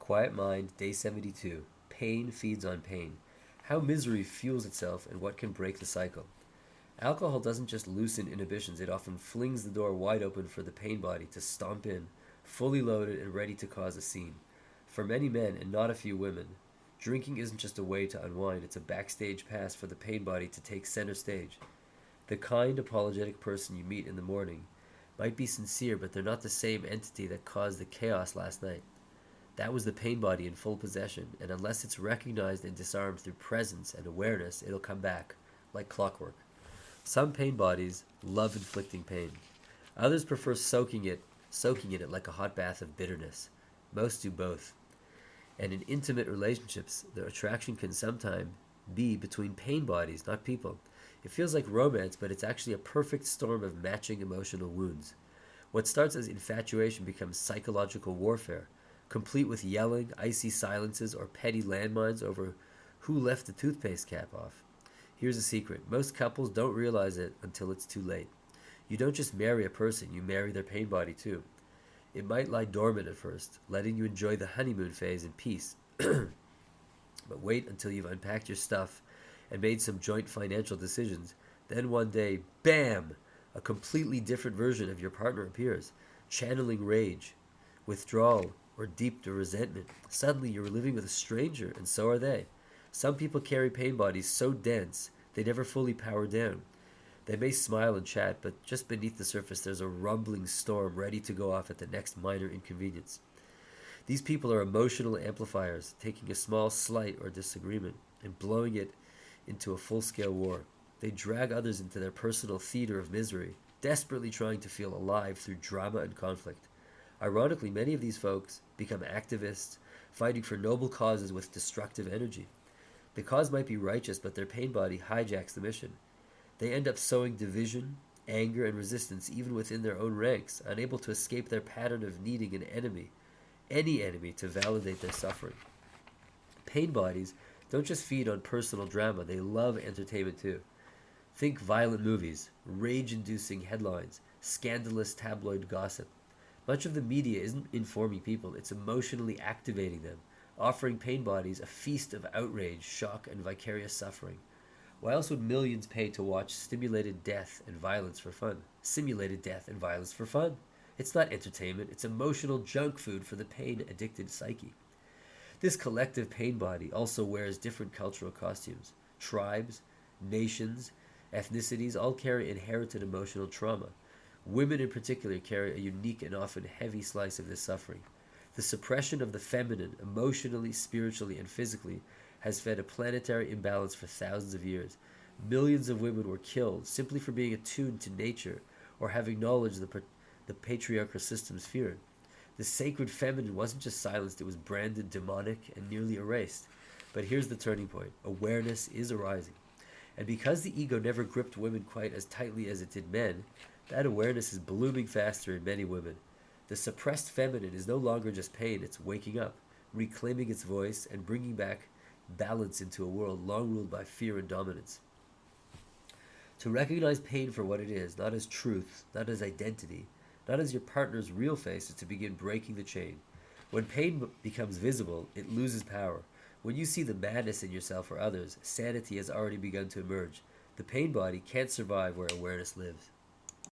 Quiet Mind, Day 72. Pain feeds on pain. How misery fuels itself and what can break the cycle. Alcohol doesn't just loosen inhibitions, it often flings the door wide open for the pain body to stomp in, fully loaded and ready to cause a scene. For many men, and not a few women, drinking isn't just a way to unwind, it's a backstage pass for the pain body to take center stage. The kind, apologetic person you meet in the morning might be sincere, but they're not the same entity that caused the chaos last night. That was the pain body in full possession, and unless it's recognized and disarmed through presence and awareness, it'll come back, like clockwork. Some pain bodies love inflicting pain. Others prefer soaking in it like a hot bath of bitterness. Most do both. And in intimate relationships, the attraction can sometimes be between pain bodies, not people. It feels like romance, but it's actually a perfect storm of matching emotional wounds. What starts as infatuation becomes psychological warfare, complete with yelling, icy silences, or petty landmines over who left the toothpaste cap off. Here's a secret: most couples don't realize it until it's too late. You don't just marry a person, you marry their pain body too. It might lie dormant at first, letting you enjoy the honeymoon phase in peace. But wait until you've unpacked your stuff and made some joint financial decisions. Then one day, bam! A completely different version of your partner appears, channeling rage, withdrawal, or deep resentment. Suddenly you're living with a stranger, and so are they. Some people carry pain bodies so dense they never fully power down. They may smile and chat, but just beneath the surface there's a rumbling storm ready to go off at the next minor inconvenience. These people are emotional amplifiers, taking a small slight or disagreement and blowing it into a full-scale war. They drag others into their personal theater of misery, desperately trying to feel alive through drama and conflict. Ironically, many of these folks become activists, fighting for noble causes with destructive energy. The cause might be righteous, but their pain body hijacks the mission. They end up sowing division, anger, and resistance even within their own ranks, unable to escape their pattern of needing an enemy, any enemy, to validate their suffering. Pain bodies don't just feed on personal drama, they love entertainment too. Think violent movies, rage-inducing headlines, scandalous tabloid gossip. Much of the media isn't informing people, it's emotionally activating them, offering pain bodies a feast of outrage, shock, and vicarious suffering. Why else would millions pay to watch stimulated death and violence for fun? Simulated death and violence for fun. It's not entertainment, it's emotional junk food for the pain-addicted psyche. This collective pain body also wears different cultural costumes. Tribes, nations, ethnicities all carry inherited emotional trauma. Women in particular carry a unique and often heavy slice of this suffering. The suppression of the feminine, emotionally, spiritually, and physically, has fed a planetary imbalance for thousands of years. Millions of women were killed simply for being attuned to nature or having knowledge the patriarchal systems feared. The sacred feminine wasn't just silenced, it was branded demonic and nearly erased. But here's the turning point: awareness is arising. And because the ego never gripped women quite as tightly as it did men, that awareness is blooming faster in many women. The suppressed feminine is no longer just pain, it's waking up, reclaiming its voice, and bringing back balance into a world long ruled by fear and dominance. To recognize pain for what it is, not as truth, not as identity, not as your partner's real face, is to begin breaking the chain. When pain becomes visible, it loses power. When you see the madness in yourself or others, sanity has already begun to emerge. The pain body can't survive where awareness lives.